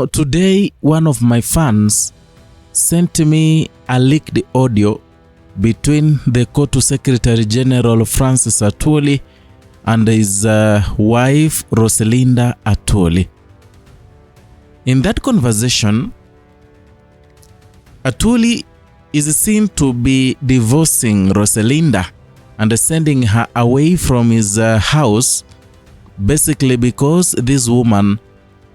Now, today, one of my fans sent me a leaked audio between the Court Secretary General Francis Atwoli and his wife Roselinda Atwoli. In that conversation, Atwoli is seen to be divorcing Roselinda and sending her away from his house, basically because this woman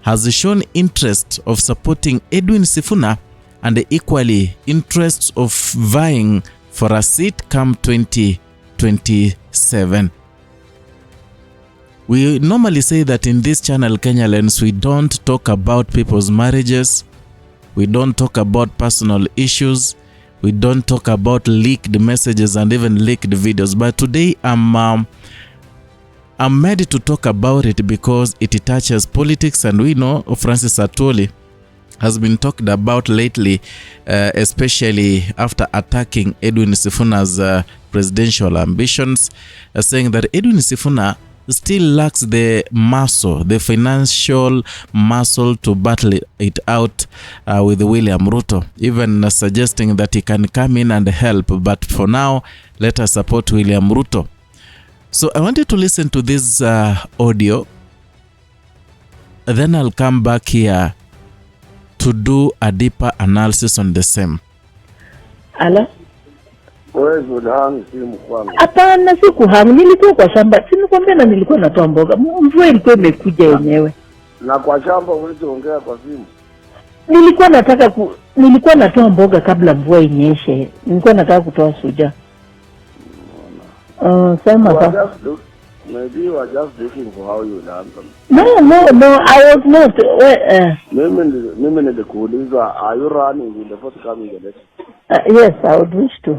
has shown interest of supporting Edwin Sifuna and equally interest of vying for a seat come 2027. We normally say that in this channel, Kenya Lens, we don't talk about people's marriages, we don't talk about personal issues, we don't talk about leaked messages and even leaked videos. But today I'm made to talk about it because it touches politics, and we know Francis Atwoli has been talked about lately, especially after attacking Edwin Sifuna's presidential ambitions, saying that Edwin Sifuna still lacks the muscle, the financial muscle to battle it out with William Ruto, even suggesting that he can come in and help, but for now, let us support William Ruto. So I wanted to listen to this audio, then I'll come back here to do a deeper analysis on the same. Ala? Wewe unahangi simu kwangu. Hapana, sikuhangi, nilikuwa kwa shamba. Sinikwambia na nilikuwa natoa mboga. Mvua ilikuwa imekuja yenyewe. Na kwa shamba ulizoongea kwa simu? Nilikuwa natoa mboga kabla mvua inyeshe. Nilikuwa nataka kutoa suja. Sema sasa. Maybe you are just looking for how you answer. No, I was not. Mimi nilikuuliza, are you running in the forthcoming election? Yes, I would wish to.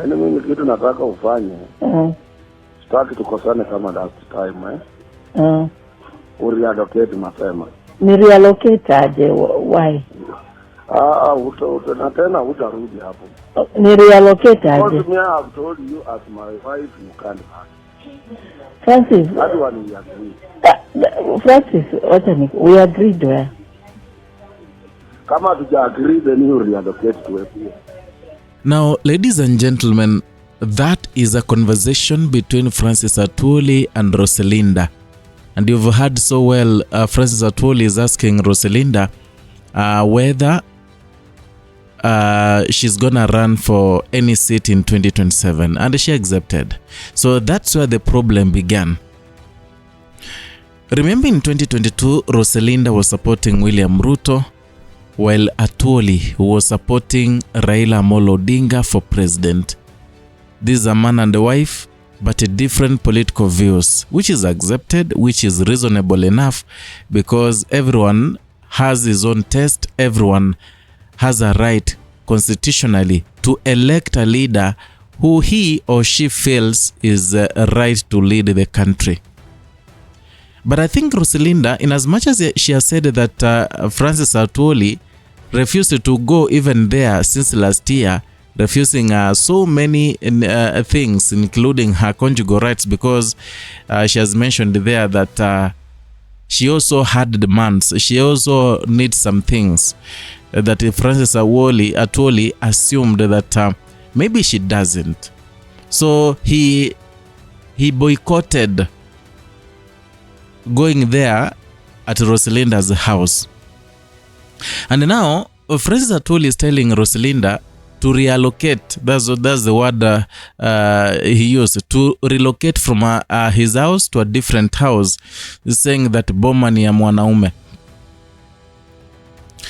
Mimi kitu nataka ufanye. Sitaki tukosane kama last time, Ureallocate mapema. Ni reallocate aje? Why? Na tena utarudi hapo. Ni reallocate aje? Because me, I have told you as my wife you can't act. Francis. That one we agree. Francis, we agreed where? Kama tuja agree, then you reallocate to a peer. Now, ladies and gentlemen, that is a conversation between Francis Atwoli and Roselinda. And you've heard so well, Francis Atwoli is asking Roselinda whether she's gonna run for any seat in 2027, and she accepted. So that's where the problem began. Remember, in 2022, Roselinda was supporting William Ruto, while Atwoli was supporting Raila Amolo Odinga for president. This is a man and a wife, but a different political views, which is accepted, which is reasonable enough, because everyone has his own taste, everyone has a right constitutionally to elect a leader who he or she feels is right to lead the country. But I think Roselinda, in as much as she has said that Francis Atwoli refused to go even there since last year, refusing so many things, including her conjugal rights, because she has mentioned there that she also had demands. She also needs some things that Francis Atwoli assumed that maybe she doesn't. So he boycotted going there at Roselinda's house. And now Francis Atwoli is telling Roselinda to reallocate. That's the word he used, to relocate from his house to a different house. He's saying that boma ni ya mwanaume.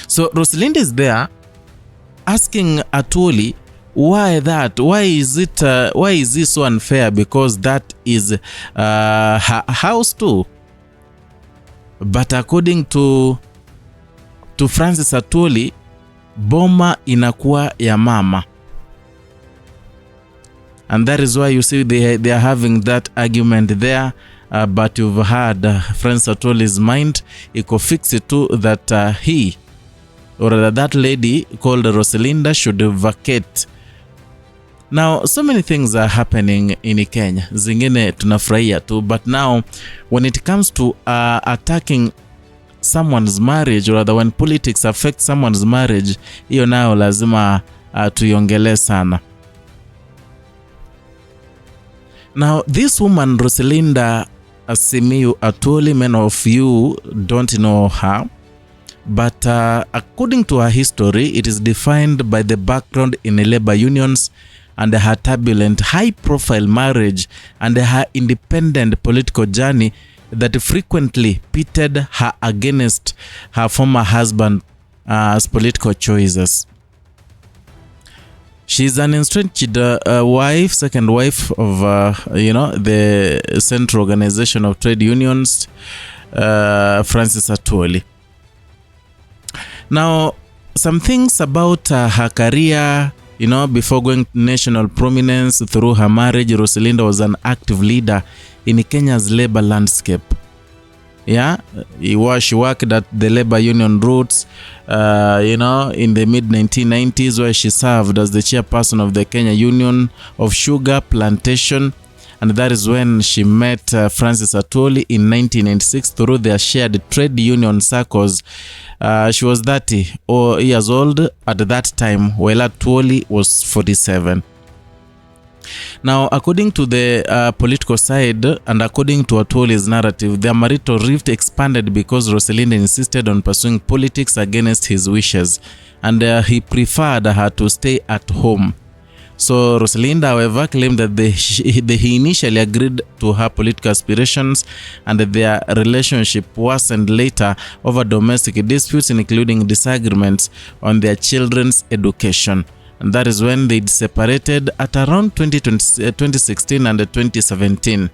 So Roselinda is there asking Atwoli, why that? Why is this so unfair? Because that is her house too. But according to Francis Atwoli, boma inakuwa ya mama. And that is why you see they are having that argument there. But you've heard Francis Atwoli's mind iko fixed to that he or that lady called Roselinda should vacate. Now, so many things are happening in Kenya. Zingine tunafurahia tu, but now when it comes to attacking someone's marriage, or rather when politics affect someone's marriage, hiyo nayo lazima tuiongelee sana. Now, this woman, Rosalinda Simiyu Atwoli, many of you don't know her, but according to her history, it is defined by the background in labor unions and her turbulent, high-profile marriage and her independent political journey that frequently pitted her against her former husband's political choices. She's an entrenched wife, second wife of, the Central Organization of Trade Unions, Francis Atwoli. Now, some things about her career, before going to national prominence through her marriage, Rosalinda was an active leader in Kenya's labor landscape. Yeah, she worked at the labor union roots, in the mid-1990s, where she served as the chairperson of the Kenya Union of Sugar Plantation. And that is when she met Francis Atwoli in 1996 through their shared trade union circles. She was 30 years old at that time, while Atwoli was 47. Now, according to the political side and according to Atwoli's narrative, their marital rift expanded because Rosalinda insisted on pursuing politics against his wishes, and he preferred her to stay at home. So Rosalinda, however, claimed that he initially agreed to her political aspirations, and that their relationship worsened later over domestic disputes, including disagreements on their children's education. And that is when they separated at around 2016 and 2017.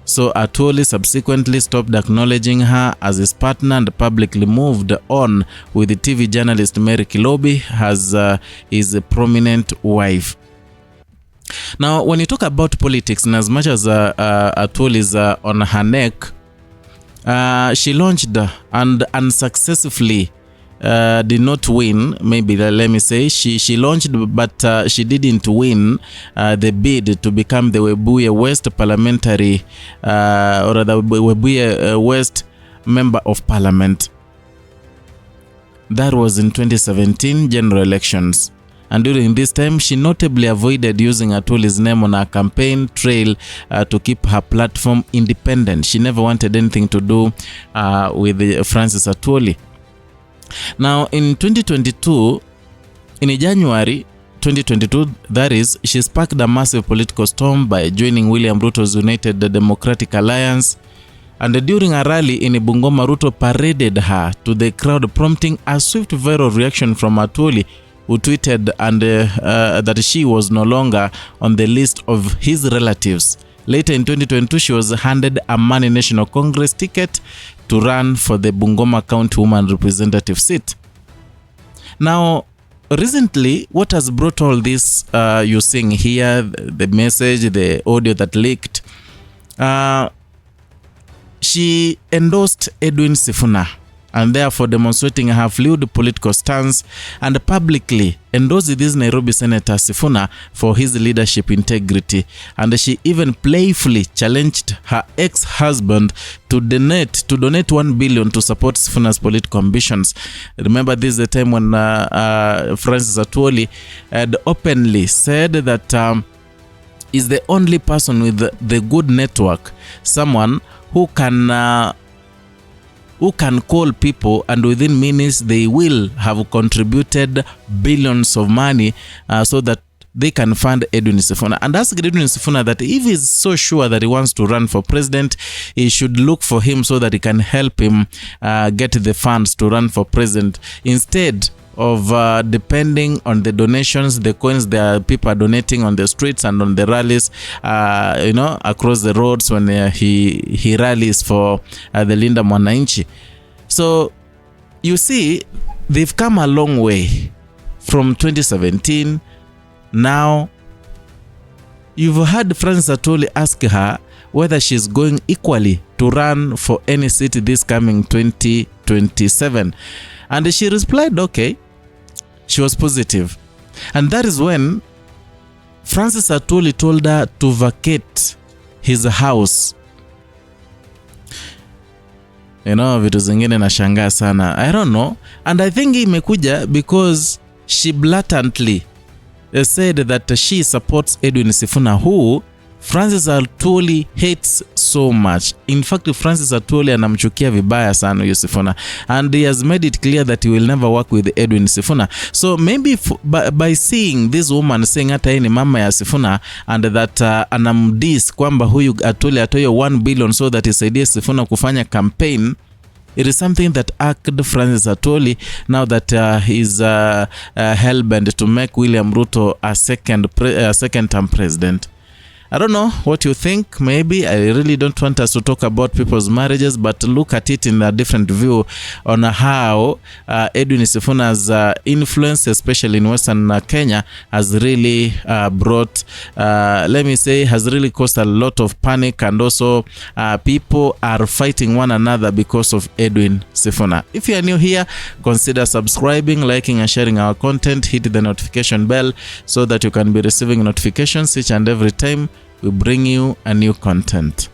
So Atwoli subsequently stopped acknowledging her as his partner and publicly moved on with the TV journalist Mary Kilobi as his prominent wife. Now, when you talk about politics, and as much as Atwoli is on her neck, she launched and unsuccessfully did not win. Maybe let me say she launched, but she didn't win the bid to become the Webuye West parliamentary or the Webuye West member of parliament. That was in 2017 general elections, and during this time she notably avoided using Atwoli's name on her campaign trail to keep her platform independent. She never wanted anything to do with Francis Atwoli. Now, in 2022, in January 2022, that is, she sparked a massive political storm by joining William Ruto's United Democratic Alliance, and during a rally in Bungoma, Ruto paraded her to the crowd, prompting a swift viral reaction from Atwoli, who tweeted that she was no longer on the list of his relatives. Later in 2022, she was handed a Mani National Congress ticket to run for the Bungoma County Woman Representative seat. Now, recently, what has brought all this you're seeing here, the message, the audio that leaked, she endorsed Edwin Sifuna, and therefore demonstrating her fluid political stance, and publicly endorsed this Nairobi Senator Sifuna for his leadership integrity. And she even playfully challenged her ex-husband to donate 1 billion to support Sifuna's political ambitions. Remember, this is the time when Francis Atwoli had openly said that is the only person with the good network, someone who can call people, and within minutes they will have contributed billions of money so that they can fund Edwin Sifuna. And ask Edwin Sifuna that if he's so sure that he wants to run for president, he should look for him so that he can help him get the funds to run for president, instead of depending on the donations, the coins that people are donating on the streets and on the rallies, across the roads when he rallies for the Linda Mwananchi. So you see, they've come a long way from 2017. Now, you've heard Francis Atwoli ask her whether she's going equally to run for any seat this coming 2027. And she replied, okay. She was positive. And that is when Francis Atwoli told her to vacate his house. You know, vitu zingine nashangaa sana. I don't know. And I think imekuja because she blatantly said that she supports Edwin Sifuna, who Francis Atwoli hates so much. In fact, Francis Atwoli anamchukia vibaya sana huyo Sifuna, and he has made it clear that he will never work with Edwin Sifuna. So maybe by seeing this woman saying hata yeye ni mama ya Sifuna, and that anamdis kwamba huyu Atwoli atoe 1 billion so that isaidie Sifuna kufanya campaign, it is something that irked Francis Atwoli now that he's hell-bent to make William Ruto a second-term president. I don't know what you think. Maybe I really don't want us to talk about people's marriages, but look at it in a different view on how Edwin Sifuna's influence, especially in Western Kenya, has really brought, let me say, has really caused a lot of panic, and also people are fighting one another because of Edwin Sifuna. If you are new here, consider subscribing, liking and sharing our content. Hit the notification bell so that you can be receiving notifications each and every time we bring you a new content.